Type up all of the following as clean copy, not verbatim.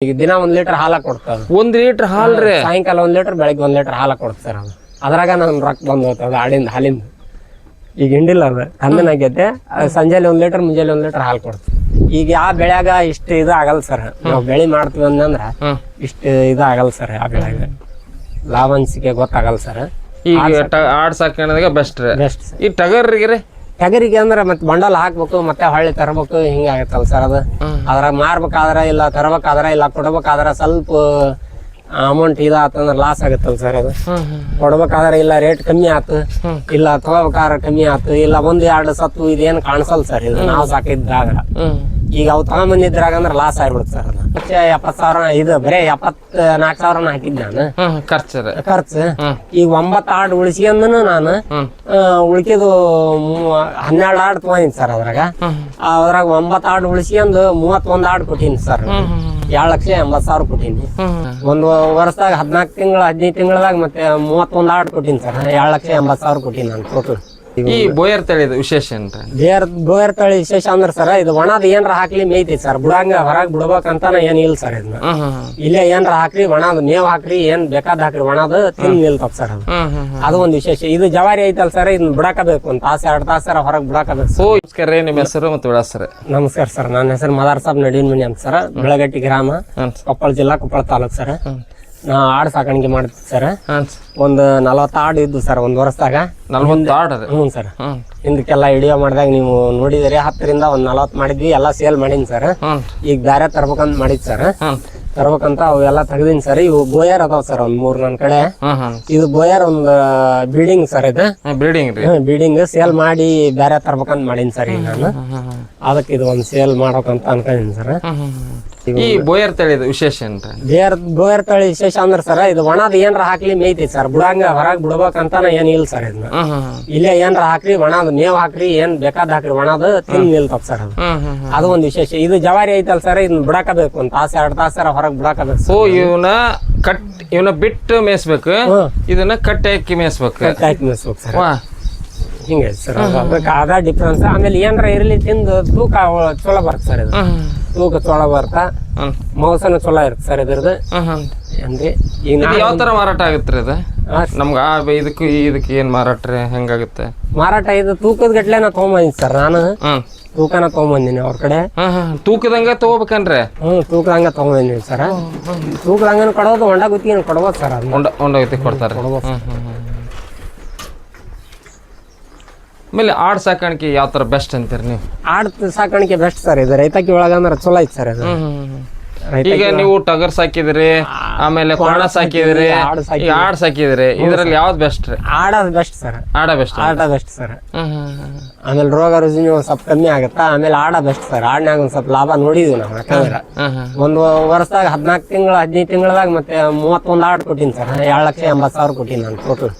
ಈಗ ದಿನ 1 ಲೀಟರ್ ಹಾಲ ಕೊಡ್ತಾರ. 1 ಲೀಟರ್ ಹಾಲ್ರಿ ಸಾಯಂಕಾಲ 1 ಲೀಟರ್ ಬೆಳಗ್ಗೆ 1 ಲೀಟರ್ ಹಾಲ ಕೊಡ್ತಾರ. ಅದ್ರಾಗ ನನ್ ರೊಕ್ಕ ಬಂದ್ ಹೋಗ್ತದ ಆಡಿಂದ ಹಾಲಿಂದ. ಈಗ ಹಿಂಡಿಲ್ಲ ಅದ ಕಮ್ಮಿನಾಗೈತೆ. ಸಂಜೆಲಿ 1 ಲೀಟರ್ ಮುಂಜಾನೆ 1 ಲೀಟರ್ ಹಾಲು ಕೊಡ್ತೀವಿ. ಈಗ ಆ ಬೆಳ್ಯಾಗ ಇಷ್ಟ ಇದು ಆಗಲ್ಲ ಸರ್. ನಾವು ಬೆಳಿ ಮಾಡ್ತೀವಿ ಅಂದ್ರ ಇಷ್ಟ ಇದು ಆಗಲ್ಲ ಸರ್. ಆ ಬೆಳ್ಯಾಗ ಲಾಭ ಅನ್ಸಿಕೆ ಗೊತ್ತಾಗಲ್ಲ ಸರ್. ಈಗ ಆಡ್ ಸಾಕಣೆದಾಗ ಬೆಸ್ಟ್ ರೀ. ಬೆಸ್ಟ್ ಈ ಟಗರಿಗೆ ಟಗರಿಗೆ ಅಂದ್ರೆ ಮತ್ತೆ ಬಂಡಲ್ ಹಾಕ್ಬೇಕು ಮತ್ತೆ ಹೊಳ್ಳಿ ತರಬೇಕು ಹಿಂಗಾಗತ್ತಲ್ಲ ಸರ್. ಅದು ಅದ್ರಾಗ ಮಾರ್ಬೇಕಾದ್ರ ಇಲ್ಲ ತರಬೇಕಾದ್ರ ಇಲ್ಲ ಕೊಡ್ಬೇಕಾದ್ರ ಸ್ವಲ್ಪ ಅಮೌಂಟ್ ಇದಾತಂದ್ರ ಲಾಸ್ ಆಗತ್ತಲ್ಲ ಸರ್. ಅದು ಕೊಡ್ಬೇಕಾದ್ರೆ ಇಲ್ಲ ರೇಟ್ ಕಮ್ಮಿ ಆತು, ಇಲ್ಲ ತಗೋಬೇಕಾದ್ರೆ ಕಮ್ಮಿ ಆತು, ಇಲ್ಲ 1-2 ಸತ್ತು ಇದೇನು ಕಾಣಿಸಲ್ಲ ಸರ್. ಇದು ನಾವು ಸಾಕಿದ್ರಾಗ ಈಗ ಅವು ತಗೊಂಬಂದಿದ್ರಾಗ ಅಂದ್ರೆ ಲಾಸ್ ಆಗ್ಬಿಡುತ್ತೆ ಸರ್. ಅದು 70,000 ಇದು ಬರೇ 74,000 ಹಾಕಿದ್ ನಾನು ಖರ್ಚು. ಈಗ 9 ಆಡ್ ಉಳಿಸ್ಕೊಂಡನು ನಾನು ಉಳಿಕೆದು 12 ಆಡ್ ತಗೊಂಡಿನಿ ಸರ್. ಅದ್ರಾಗ 9 ಆಡ್ ಉಳಿಸ್ಕೊಂಡು 31 ಆಡ್ ಕೊಟ್ಟೀನಿ ಸರ್. 2,80,000 ಕೊಟ್ಟೀನಿ. ಒಂದು ವರ್ಷದಾಗ 14 ತಿಂಗಳು 15 ತಿಂಗಳದಾಗ ಮತ್ತೆ 31 ಆಡ್ ಕೊಟ್ಟೀನಿ ಸರ್. 2,80,000 ಕೊಟ್ಟೀನಿ ನಾನು ಟೋಟಲ್. ಈ ಬೋಯರ್ ತಳಿದ ವಿಶೇಷ ಏನ್ರಿ? ಬೋಯರ್ ತಳಿ ವಿಶೇಷ ಅಂದ್ರೆ ಸರ್, ಇದು ಒಣದ ಏನ್ರ ಹಾಕ್ಲಿ ಮೇಯ್ತೈತಿ ಸರ್. ಬುಡಂಗ ಹೊರಗ್ ಬಿಡ್ಬೇಕಂತಾನ ಏನ್ ಇಲ್ಲ ಸರ್. ಇದನ್ನ ಇಲ್ಲೇ ಏನ್ರ ಹಾಕ್ರಿ ಒಣದ್ ಮೇವ್ ಹಾಕ್ರಿ ಏನ್ ಬೇಕಾದ್ ಹಾಕ್ರಿ ಒಣದು ತಿಂದ್ ನಿಲ್ತದ ಸರ್. ಅದು ಒಂದು ವಿಶೇಷ. ಇದು ಜವಾರಿ ಐತಲ್ ಸರ್, ಇದನ್ನ ಬಿಡಾಕಬೇಕು 1 ತಾಸ 2 ತಾಸರ ಹೊರಗ್ ಬಿಡಾಕಬೇಕು. ನಮಸ್ಕಾರ, ನಿಮ್ಮ ಹೆಸರು ಮತ್ತು ವಿಳಾಸ? ನಮಸ್ಕಾರ ಸರ್, ನನ್ನ ಹೆಸರು ಮದಾರ್ ಸಾಬ್ ನಡೀನ್ ಮನಿ ಅಂತ ಸರ್. ಬೆಳಗಟ್ಟಿ ಗ್ರಾಮ, ಕೊಪ್ಪಳ ಜಿಲ್ಲಾ, ಕೊಪ್ಪಳ ತಾಲೂಕ್ ಸರ್. ನಾ ಆಡ್ ಸಾಕಾಣಿಕೆ ಮಾಡ್ತೀವಿ ಸರ್. ಒಂದು 40 ಆಡು ಇದ್ದು ಸರ್ ಒಂದ್ ವರ್ಷದಾಗ. 40 ಆಡು? ಹ್ಞೂ ಸರ್. ಹಿಂದಕ್ಕೆಲ್ಲ ವಿಡಿಯೋ ಮಾಡಿದಾಗ ನೀವು ನೋಡಿದ್ರಿ. 10ರಿಂದ ಒಂದು 40 ಮಾಡಿದ್ವಿ, ಎಲ್ಲ ಸೇಲ್ ಮಾಡೀನಿ ಸರ್. ಈಗ ಬ್ಯಾರೆ ತರ್ಬೇಕಂತ ಮಾಡಿದ್ ಸರ್. ತರ್ಬೇಕಂತ ಅವೆಲ್ಲ ತೆಗ್ದೀನಿ ಸರ್. ಇವು ಬೋಯರ್ ಅದಾವ ಸರ್ ಒಂದ್ 3 ನನ್ನ ಕಡೆ. ಇದು ಬೋಯರ್ ಒಂದು ಬೀಡಿಂಗ್ ಸರ್. ಇದು ಬೀಡಿಂಗ್ ಸೇಲ್ ಮಾಡಿ ಬ್ಯಾರೆ ತರ್ಬೇಕಂತ ಮಾಡೀನಿ ಸರ್. ಈಗ ನಾನು ಅದಕ್ಕೆ ಇದು ಒಂದು ಸೇಲ್ ಮಾಡ್ಬೇಕಂತ ಅನ್ಕೊಂಡಿನಿ ಸರ್. ಈ ಬೋಯರ್ ತಳಿದ ವಿಶೇಷ ಏನ್ರಿ? ಬೋಯರ್ ತಳಿ ವಿಶೇಷ ಅಂದ್ರೆ ಸರ್, ಇದು ಒಣದ ಏನ್ರ ಹಾಕ್ಲಿ ಮೇಯ್ತೈತಿ ಸರ್. ಬುಡಂಗ ಹೊರಗ್ ಬಿಡ್ಬೇಕಂತಾನ ಏನ್ ಇಲ್ಲ ಸರ್. ಇದನ್ನ ಇಲ್ಲೇ ಏನ್ರ ಹಾಕ್ರಿ ಒಣದ್ ಮೇವ್ ಹಾಕ್ರಿ ಏನ್ ಬೇಕಾದ್ ಹಾಕ್ರಿ ಒಣದು ತಿಂದ್ ನಿಲ್ತದ ಸರ್. ಅದು ಒಂದು ವಿಶೇಷ. ಇದು ಜವಾರಿ ಐತಲ್ ಸರ್, ಇದನ್ನ ಬಿಡಾಕಬೇಕು 1 ತಾಸ 2 ತಾಸರ ಹೊರಗ್ ಬಿಡಾಕಬೇಕು. ಸೊ ಇವನ ಬಿಟ್ಟು ಮೇಯಿಸ್ಬೇಕು, ಇದನ್ನ ಕಟ್ಟಿ ಹಾಕಿ ಮೇಯಿಸ್ಬೇಕು. ಮೇಯಿಸ್ಬೇಕು ಸರ್. ಹಿಂಗೆ ಸರ್, ಅದ ಡಿಫ್ರೆನ್ಸ್. ಆಮೇಲೆ ಏನ್ರ ಇರ್ಲಿ ತಿಂದು ತೂಕ ಚಲೋ ಬರುತ್ತೆ ಸರ್. ಇದು ತೂಕ ಚಲೋ ಬರ್ತಾ ಮೌಸನ ಚಲೋ ಇರುತ್ತೆ ಸರ್ ಇದ್ರದ್ದು. ಅಂದ್ರೆ ಈಗ ಯಾವ ತರ ಮಾರಾಟ ಆಗುತ್ತೆ ಇದು ನಮ್ಗ? ಇದಕ್ಕೆ ಏನ್ ಮಾರಾಟ ರೀ? ಹೆಂಗಾಗುತ್ತೆ ಮಾರಾಟ? ಇದು ತೂಕದ ಗಟ್ಲೆ ನಾ ತಗೊಂಬಂದಿನಿ ಸರ್. ನಾನು ತೂಕನ ತಗೊಂಬಂದಿನಿ ಅವ್ರ ಕಡೆ. ತೂಕದಂಗ ತಗೋಬೇಕನ್ರಿ? ತೂಕದಂಗ ತಗೊಂಬಂದಿನಿ ಸರ್. ತೂಕದಂಗ ಕೊಡೋದು ಹೊಂಡ ಗುತ್ತಿಗೆ ಕೊಡ್ಬೋದು ಸರ್. ಅದು ಹೊಂಡ ಗುತ್ತಿಗೆ ಕೊಡ್ತಾರೆ. ಆಮೇಲೆ ಆಡ್ ಸಾಕಾಣಿಕೆ ಯಾವ ತರ ಬೆಸ್ಟ್ ಅಂತೀರಿ ನೀವು? ಆಡ್ ಸಾಕಾಣಿಕೆ ಬೆಸ್ಟ್ ಸರ್. ಇದು ರೈತಾಕಿ ಒಳಗಂದ್ರೆ ಚಲೋ ಐತಿ ಸರ್. ಇದು ಈಗ ನೀವು ಟಗರ್ ಸಾಕಿದ್ರಿ, ಆಮೇಲೆ ಕೋಣ ಸಾಕಿದ್ರಿ, ಆಡ್ ಸಾಕಿದ್ರಿ, ಇದ್ರಲ್ಲಿ ಯಾವ್ದು ಬೆಸ್ಟ್ ರೀ? ಆಡ ಬೆಸ್ಟ್ ಸರ್. ಆಡ ಬೆಸ್ಟ್ ಸರ್. ಆಮೇಲೆ ರೋಗ ರುಜಿನ ಒಂದ್ ಸ್ವಲ್ಪ ಕಮ್ಮಿ ಆಗತ್ತ. ಆಮೇಲೆ ಆಡ ಬೆಸ್ಟ್ ಸರ್. ಆಡ್ನಾಗ ಒಂದ್ ಸ್ವಲ್ಪ ಲಾಭ ನೋಡಿದ್ವಿ ನಾವು. ಯಾಕಂದ್ರೆ ಒಂದು ವರ್ಷದಾಗ 14 ತಿಂಗಳು 15 ತಿಂಗಳದಾಗ ಮತ್ತೆ 31 ಆಡ್ ಕೊಟ್ಟಿನಿ ಸರ್. 2,80,000 ಕೊಟ್ಟಿನಿ ನಾನು ಟೋಟಲ್.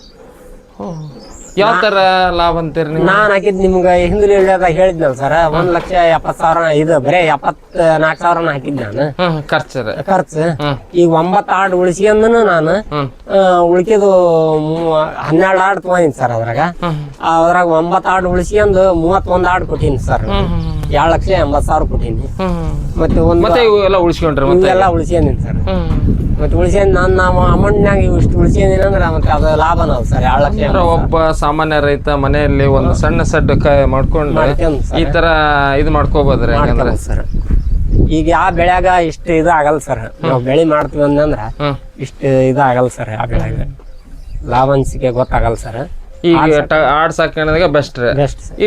ಯಾವ ತರ ಲಾಭ ಅಂತೀರಿ ನೀವು? ನಾನ್ ಹಾಕಿದ್ ನಿಮ್ಗೆ ಹಿಂದಿನ ಹೇಳಿದ್ನಲ್ಲ ಸರ್, 1,70,000 ಇದು ಬರೇ 74,000 ಹಾಕಿದ್ ನಾನು ಖರ್ಚು. ಈಗ 9 ಆಡ್ ಉಳಿಸ್ಕೊಂಡನು ನಾನು ಉಳಿಕೆದು 12 ಆಡ್ ತಗೊಂಡಿನಿ ಸರ್. ಅದ್ರಾಗ 9 ಆಡ್ ಉಳಿಸ್ಕೊಂಡು 31 ಆಡ್ ಕೊಟ್ಟೀನಿ ಸರ್. 2,80,000 ಕೊಟ್ಟೀನಿ. ಮತ್ತೆ ಇವೆಲ್ಲ ಉಳಿಸ್ಕೊಂಡ್ರಿ? ಇವೆಲ್ಲ ಉಳಿಸ್ಕೊಂಡೀನಿ ಸರ್. ಮತ್ತೆ ಉಳಿಸ್ಕೊಂಡ್ ನಾವು ಅಮೌಂಟ್ನಾಗ ಇಷ್ಟು ಉಳಿಸ್ಕೊಂಡೀನಿ ಅಂದ್ರೆ ಮತ್ತೆ ಅದು ಲಾಭನ ಸರ್. 2,00,000. ಒಬ್ಬ ಸಾಮಾನ್ಯ ರೈತ ಮನೆಯಲ್ಲಿ ಒಂದು ಸಣ್ಣ ಸೆಡ್ ಮಾಡ್ಕೊಂಡು ಈ ತರ ಇದು ಮಾಡ್ಕೋಬೋದ್ರಿ ಸರ್. ಈಗ ಆ ಬೆಳ್ಯಾಗ ಇಷ್ಟು ಇದು ಆಗಲ್ಲ ಸರ್. ನಾವು ಬೆಳಿ ಮಾಡ್ತೀವಿ ಅಂದ್ರ ಇಷ್ಟು ಇದು ಆಗಲ್ಲ ಸರ್. ಆ ಬೆಳ್ಯಾಗ ಲಾಭ ಅನ್ಸಿಕೆ ಗೊತ್ತಾಗಲ್ಲ ಸರ್. ಈಗ ಆಡ್ ಸಾಕಣೆದಾಗ ಬೆಸ್ಟ್ ರೀ. ಈ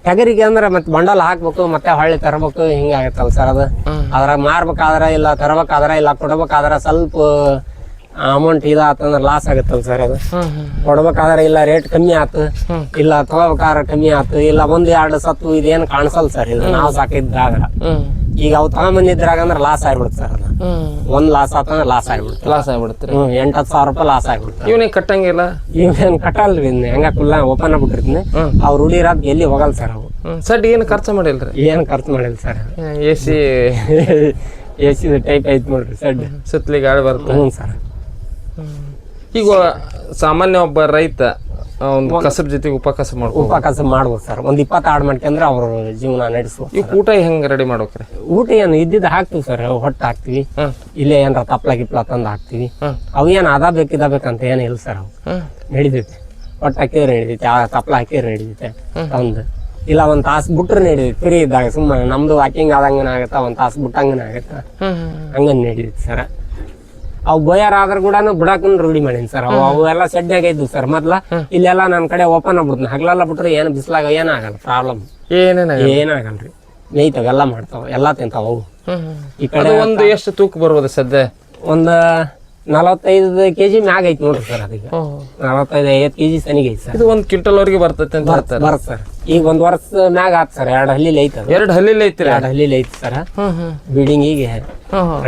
ಟಗರಿಗೆ ಅಂದ್ರೆ ಮತ್ತೆ ಬಂಡಲ್ ಹಾಕ್ಬೇಕು ಮತ್ತೆ ಹೊಳ್ಳಿ ತರಬೇಕು ಹಿಂಗಾಗತ್ತಲ್ಲ ಸರ್. ಅದು ಅದ್ರಾಗ ಮಾರ್ಬೇಕಾದ್ರ ಇಲ್ಲ ತರಬೇಕಾದ್ರ ಇಲ್ಲ ಕೊಡ್ಬೇಕಾದ್ರ ಸ್ವಲ್ಪ ಅಮೌಂಟ್ ಇದಾತಂದ್ರ ಲಾಸ್ ಆಗತ್ತಲ್ಲ ಸರ್. ಅದು ಕೊಡ್ಬೇಕಾದ್ರೆ ಇಲ್ಲ ರೇಟ್ ಕಮ್ಮಿ ಆತು, ಇಲ್ಲ ತಗೋಬೇಕಾದ್ರೆ ಕಮ್ಮಿ ಆತು, ಇಲ್ಲ 1-2 ಸತ್ತು ಇದೇನು ಕಾಣಿಸಲ್ಲ ಸರ್. ಇದು ನಾವು ಸಾಕಿದ್ರಾಗ. ಈಗ ಅವು ತಗೊಂಬಂದಿದ್ರಾಗ ಅಂದ್ರೆ ಲಾಸ್ ಆಗ್ಬಿಡುತ್ತೆ ಸರ್. ಅದು ಒಂದ್ ಲಾಸ್ ಆತಂದ್ರೆ ಲಾಸ್ ಆಗ್ಬಿಡುತ್ತೆ. 8,000 ರೂಪಾಯಿ ಲಾಸ್ ಆಗ್ಬಿಡುತ್ತೆ. ಇವನೇ ಕಟ್ಟಂಗಿಲ್ಲ? ಇವೇನ್ ಕಟ್ಟಲ್ರಿ. ಹೆಂಗ ಕುಲ್ಲ ಓಪನ್ ಆಗ್ಬಿಟ್ಟಿರ್ತೀನಿ. ಅವ್ರು ರೂಢಿರಾದ್ ಎಲ್ಲಿ ಹೋಗಲ್ಲ ಸರ್. ಅವು ಸಡ್ ಏನು ಖರ್ಚು ಮಾಡಿಲ್ರಿ? ಏನು ಖರ್ಚು ಮಾಡಿಲ್ಲ ಸರ್. AC ಟೈಪ್ ಐತ್ ನೋಡ್ರಿ ಸಡ್. ಸುತ್ತಲಿಗೆ ಗಾಳಿ ಬರುತ್ತೆ. ಹ್ಞೂ ಸರ್. ಈಗ ಸಾಮಾನ್ಯ ಒಬ್ಬ ರೈತ ಒಂದು ಕಸಬ್ ಜೊತೆಗೆ ಉಪಕಸಬ್ ಮಾಡ್ಕೊ ಉಪಕಸ ಮಾಡ್ಬೋದು ಸರ್. ಒಂದು 20 ಆಡ್ ಮಾಡ್ಕೊಂಡ್ರೆ ಅವ್ರ ಜೀವನ ನಡೆಸ್ಬೋದು. ಈ ಊಟ ಹೆಂಗ್ ರೆಡಿ ಮಾಡ್ಬೇಕ್ರಿ? ಊಟ ಏನು ಇದ್ದಿದ್ದು ಹಾಕ್ತಿವಿ ಸರ್, ಹೊಟ್ಟು ಹಾಕ್ತಿವಿ, ಇಲ್ಲೇ ಏನಾರ ತಪ್ಲ ಗಿಪ್ಲ ತಂದು ಹಾಕ್ತಿವಿ. ಅವು ಏನು ಅದ ಬೇಕಂತ ಏನಿಲ್ಲ ಸರ್. ಅವು ನಡಿದೈತಿ, ಹೊಟ್ಟು ಹಾಕಿದ್ರೆ ನಡಿದೈತಿ, ಆ ತಪ್ಲ ಹಾಕಿದ್ರೆ ನಡಿದೈತೆ ತಂದು. ಇಲ್ಲ ಒಂದ್ ತಾಸು ಬಿಟ್ರೆ ನಡಿದೈತಿ ಫ್ರೀ ಇದ್ದಾಗ. ಸುಮ್ಮನೆ ನಮ್ದು ವಾಕಿಂಗ್ ಆದಂಗನ ಆಗತ್ತ, ಒಂದ್ ತಾಸು ಬಿಟ್ಟಂಗನ ಆಗತ್ತ, ಹಂಗನ್ ನಡಿದೈತಿ ಸರ್. ಅವು ಬೋಯರ್ ಆದ್ರ ಕೂಡ ಬಿಡಾಕಂದ್ ರೂಢಿ ಮಾಡೀನಿ ಸರ್. ಅವು ಎಲ್ಲ ಸೆಡ್ನಾಗ ಇದ್ವು ಸರ್ ಮೊದ್ಲ. ಇಲ್ಲೆಲ್ಲ ನನ್ನ ಕಡೆ ಓಪನ್ ಆಗ್ಬಿಡ್ತೀನಿ. ಹಗಲೆಲ್ಲ ಬಿಟ್ರೆ ಏನು ಬಿಸ್ಲಾಗ ಏನಾಗಲ್ಲ, ಪ್ರಾಬ್ಲಮ್ ಏನಾಗಲ್ರಿ. ಮೇಯ್ತಾವ, ಎಲ್ಲ ಮಾಡ್ತಾವ, ಎಲ್ಲಾ ತಿಂತಾವ ಅವು. ಈ ಕಡೆ ಒಂದು ಎಷ್ಟು ತೂಕ ಬರ್ಬೋದು ಸದ್ಯ? ಒಂದ್ 45 kg ಮ್ಯಾಗ ಐತಿ ನೋಡ್ರಿ ಸರ್. ಅದಕ್ಕೆ 45-50 kg ಸನಿಗೆ ಐತಿ ಸರ್. ಇದು 1 ಕ್ವಿಂಟಲ್ ವರೆಗೆ ಬರ್ತೈತೆ ಅಂತ ಹೇಳ್ತಾರೆ. ಬರತ್ ಸರ್. ಈಗ 1 ವರ್ಷ ಮ್ಯಾಗ ಆತ್ ಸರ್. 2 ಹಲ್ಲಿಲಿ ಐತಿ. 2 ಹಲ್ಲಿಲಿ ಐತಿ. 2 ಹಲ್ಲಿಲಿ ಐತಿ ಸರ್. ಬಿಲ್ಡಿಂಗಿಗೆ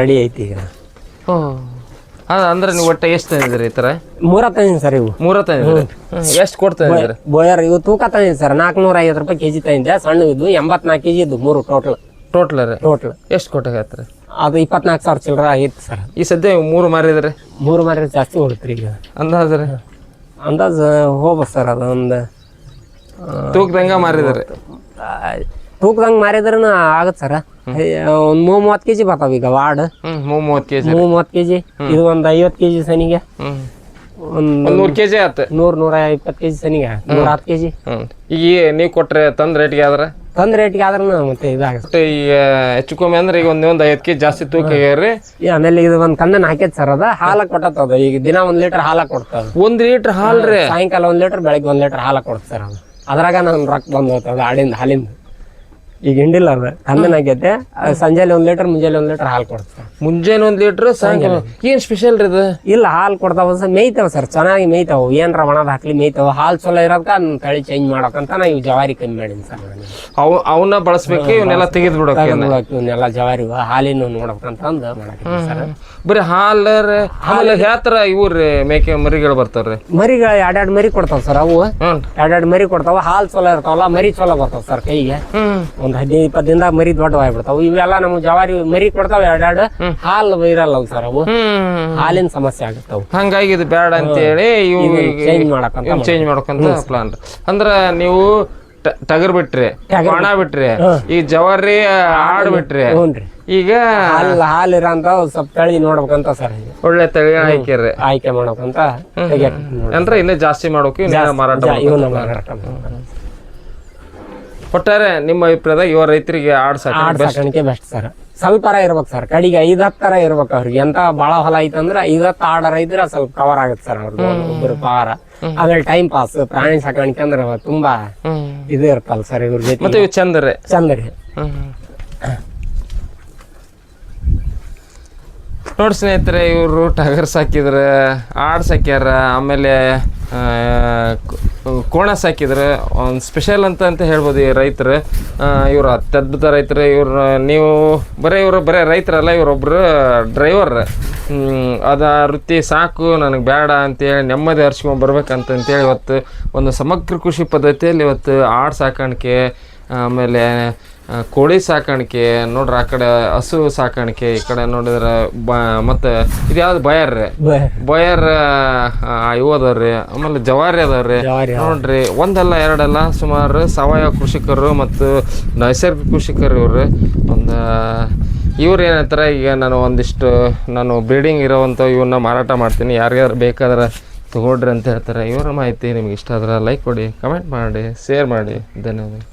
ರೆಡಿ ಐತಿ ಈಗ. ಅಂದ್ರೆ ನೀವು ಒಟ್ಟೆ ಎಷ್ಟು ತಂದಿದ್ರಿ ಈ ತರ? 3 ತಂದಿನಿ ಸರ್. ಇವು 3 ತಂದಿದ್ರಿ. ಎಷ್ಟು ಕೊಡ್ತಾ ಇದ್ರಿ? ಬೋಯರ್ ಇವು ತೂಕ ತಂದಿನಿ ಸರ್. 450 ರೂಪಾಯಿ kg ತಂದಿದ್ದೆ. ಸಣ್ಣ ಇದ್ವು 84 kg ಇದ್ವು 3 ಟೋಟಲ್. ಎಷ್ಟು ಕೊಟ್ಟಾಗತ್ರಿ? ಅದು 24,000 ಚಿಲ್ಲರ ಆಗಿತ್ತು ಸರ್. ಈ ಸದ್ಯ 3 ಮಾರಿದ್ರಿ? 3 ಮಾರಿದ್ರೆ ಜಾಸ್ತಿ ಹೋಗುತ್ತೆ ಈಗ. ಅಂದಾಜು ಹೋಗ್ಬೋದು ಸರ್. ಅದು ಒಂದು ತೂಕದಂಗ ಮಾರಿದ್ರಿ? ತೂಕದಂಗ ಮಾರಿದ್ರೂ ಆಗತ್ತೆ ಸರ್. ಒಂದ್ 30 kg ಬರ್ತಾವ ಈಗ ವಾರ್ಡ್. 30 kg. ಇದು ಒಂದ್ 50 kg ಸನಿಗೆ ಒಂದ್ 100 kg ಆತ. 100-120 kg ಸನಿಗೆ 110 kg. ಈಗ ನೀವು ಕೊಟ್ರೆ ತಂದ್ ರೇಟ್ಗೆ ಆದ್ರೆ ಮತ್ತೆ ಇದಾಗುತ್ತೆ. ಈಗ ಹೆಚ್ಚು ಕಮ್ಮಿ ಅಂದ್ರೆ ಈಗ ಒಂದ್ 5 kg ಜಾಸ್ತಿ ತೂಕ ಆಗ್ಯಾವ್ರಿ. ಆಮೇಲೆ ಇದು ಒಂದ್ ಕಂದನ್ ಹಾಕೈತ್ ಸರ್. ಅದ ಹಾಲ ಕೊಟ್ಟದ. ಈಗ ದಿನ 1 ಲೀಟರ್ ಹಾಲ ಕೊಡ್ತದ. 1 ಲೀಟರ್ ಹಾಲ್ರಿ? ಸಾಯಂಕಾಲ 1 ಲೀಟರ್, ಬೆಳಗ್ಗೆ 1 ಲೀಟರ್ ಹಾಲ ಕೊಡ್ತ ಸರ್. ಅದು ಅದ್ರಾಗ ನನ್ ರೊಕ್ಕ ಬಂದ್ ಹೋಗ್ತದ ಆಡಿಂದ ಹಾಲಿಂದ. ಈಗ ಹಿಂಡಿಲ್ಲ ಅದ ಕಂದನ್ ಆಗೈತೆ. ಸಂಜೆಲಿ 1 ಲೀಟರ್, ಮುಂಜಾನೆ 1 ಲೀಟರ್ ಹಾಲು ಕೊಡ್ತಾವ. ಮುಂಜಾನೆ 1 ಲೀಟರ್, ಸಾಯಂಕಾಲ ಏನ್ ಸ್ಪೆಷಲ್ ರೀ ಇದು? ಇಲ್ಲ, ಹಾಲು ಕೊಡ್ತಾವ ಸರ್. ಮೇಯ್ತಾವ ಸರ್, ಚೆನ್ನಾಗಿ ಮೇಯ್ತಾವ. ಏನ್ರ ಒಣದ್ ಹಾಕ್ಲಿ ಮೇಯ್ತಾವ. ಹಾಲು ಚಲೋ ಇರೋದಕ್ಕ ತಳಿ ಚೇಂಜ್ ಮಾಡಕಂತ ನಾ ಇವ್ ಜವಾರಿ ಕಮ್ಮಿ ಮಾಡೀನಿ ಸರ್. ಅವನ್ನ ಬಳಸ್ಬೇಕು, ಇವನ್ನೆಲ್ಲ ತೆಗೆದು ಬಿಡೋಕೆ. ಇವನ್ನೆಲ್ಲ ಜವಾರಿ ಹಾಲಿನ ನೋಡ್ಬೇಕಂತ ಮಾಡಕತ್ತೀನಿ ಸರ್. ಬರೀ ಹಾಲರ್ ಆಮೇಲೆ ಯಾತ್ರ ಇವ್ರಿ ಮೇಕೆ ಮರಿಗಳು ಬರ್ತಾವ್ರಿ? ಮರಿಗಳು 2 ಮರಿ ಕೊಡ್ತಾವ ಸರ್. ಅವು 2 ಮರಿ ಕೊಡ್ತಾವ. ಹಾಲು ಚಲೋ ಇರ್ತಾವಲ್ಲ, ಮರಿ ಚಲೋ ಬರ್ತಾವ ಸರ್ ಕೈಗೆ. ಒಂದ್ 15-20 ದಿನದಾಗ ಮರಿ ದೊಡ್ಡವಾಗ್ಬಿಡ್ತಾವ. ಇವೆಲ್ಲ ನಮ್ಗೆ ಜವಾರಿ ಮರಿ ಕೊಡ್ತಾವ 2. ಹಾಲು ಇರಲ್ಲ ಸರ್. ಅವು ಹಾಲಿನ ಸಮಸ್ಯೆ ಆಗುತ್ತಾವ. ಹಂಗಾಗಿ ಇದು ಬೇಡ ಅಂತೇಳಿ ಚೇಂಜ್ ಮಾಡಕಂತ ಪ್ಲಾನ್. ಅಂದ್ರ ನೀವು ಟಗರ್ ಬಿಟ್ರಿ, ಒಣ ಬಿಟ್ರಿ, ಈ ಜವಾರಿ ಆಡ್ ಬಿಟ್ರಿ, ಈಗ ಹಾಲು ಇರಂತ ಸ್ವಲ್ಪ ತಳಿ ನೋಡ್ಬೇಕಂತ ಸರ್. ಒಳ್ಳೆ ತಳಿ ಆಯ್ಕೆ ಮಾಡ್ಬೇಕಂತ. ಅಂದ್ರೆ ಇನ್ನೂ ಜಾಸ್ತಿ ಮಾಡೋಕೆ ಮಾರಾಟ. ಒಟ್ಟಾರೆ ನಿಮ್ಮ ಅಭಿಪ್ರಾಯದಾಗ ಇವ ರೈತರಿಗೆ ಆಡ್ ಸಾಕಾಣಿಕೆ ಬೆಸ್ಟ್ ಸರ್. ಸ್ವಲ್ಪ ಇರ್ಬೇಕು ಸರ್. ಕಡೆಗೆ 5-10 ತರ ಇರ್ಬೇಕು ಅವ್ರಿಗೆ. ಎಂತ ಬಾಳ ಹೊಲ ಐತಂದ್ರ 5-10 ಆಡರ್ ಇದ್ರೆ ಸ್ವಲ್ಪ ಕವರ್ ಆಗುತ್ತೆ ಸರ್ ಅವ್ರಿಗೆ. ಒಬ್ಬರು ಪವಾರ. ಆಮೇಲೆ ಟೈಮ್ ಪಾಸ್. ಪ್ರಾಣಿ ಸಾಕಾಣಿಕೆ ಅಂದ್ರೆ ತುಂಬಾ ಇದು ಇರ್ತಲ್ಲ ಸರ್ ಇವ್ರ ಜೊತೆ. ಮತ್ತೆ ಚಂದ್ರಿ ನೋಡಿ ಸ್ನೇಹಿತರೆ, ಇವರು ಟಗರ್ ಸಾಕಿದ್ರೆ, ಆಡ್ ಸಾಕ್ಯಾರ, ಆಮೇಲೆ ಕೋಣ ಸಾಕಿದ್ರೆ. ಒಂದು ಸ್ಪೆಷಲ್ ಅಂತ ಹೇಳ್ಬೋದು ಈ ರೈತರು. ಇವರು ಅತ್ಯದ್ಭುತ ರೈತರು. ನೀವು ಬರೀ ರೈತರಲ್ಲ, ಇವರೊಬ್ರು ಡ್ರೈವರ್. ಅದ ವೃತ್ತಿ ಸಾಕು, ನನಗೆ ಬೇಡ ಅಂತೇಳಿ ನೆಮ್ಮದಿ ಹರ್ಸ್ಕೊಂಡ್ ಬರ್ಬೇಕಂತೇಳಿ ಇವತ್ತು ಒಂದು ಸಮಗ್ರ ಕೃಷಿ ಪದ್ಧತಿಯಲ್ಲಿ ಇವತ್ತು ಆಡ್ ಸಾಕಾಣಿಕೆ, ಆಮೇಲೆ ಕೋಳಿ ಸಾಕಾಣಿಕೆ ನೋಡ್ರಿ, ಆ ಕಡೆ ಹಸು ಸಾಕಾಣಿಕೆ, ಈ ಕಡೆ ನೋಡಿದ್ರೆ ಮತ್ತೆ ಇದು ಯಾವ್ದು ಬಯರ್ ಇವು ಅದಾವ್ರಿ, ಆಮೇಲೆ ಜವಾರಿ ಅದಾವ್ರಿ. ನೋಡ್ರಿ, ಒಂದಲ್ಲ ಎರಡಲ್ಲ, ಸುಮಾರು ಸಾವಯವ ಕೃಷಿಕರು ಮತ್ತು ನೈಸರ್ಗಿಕ ಕೃಷಿಕರು ಇವ್ರು ಏನಂತಾರೆ, ಈಗ ನಾನು ಬ್ರೀಡಿಂಗ್ ಇರೋವಂಥ ಇವನ್ನ ಮಾರಾಟ ಮಾಡ್ತೀನಿ, ಯಾರಿಗಾದ್ರು ಬೇಕಾದ್ರೆ ತಗೊಳ್ರಿ ಅಂತ ಹೇಳ್ತಾರೆ. ಇವರ ಮಾಹಿತಿ ನಿಮ್ಗೆ ಇಷ್ಟ ಆದ್ರೆ ಲೈಕ್ ಕೊಡಿ, ಕಮೆಂಟ್ ಮಾಡಿ, ಶೇರ್ ಮಾಡಿ. ಧನ್ಯವಾದ.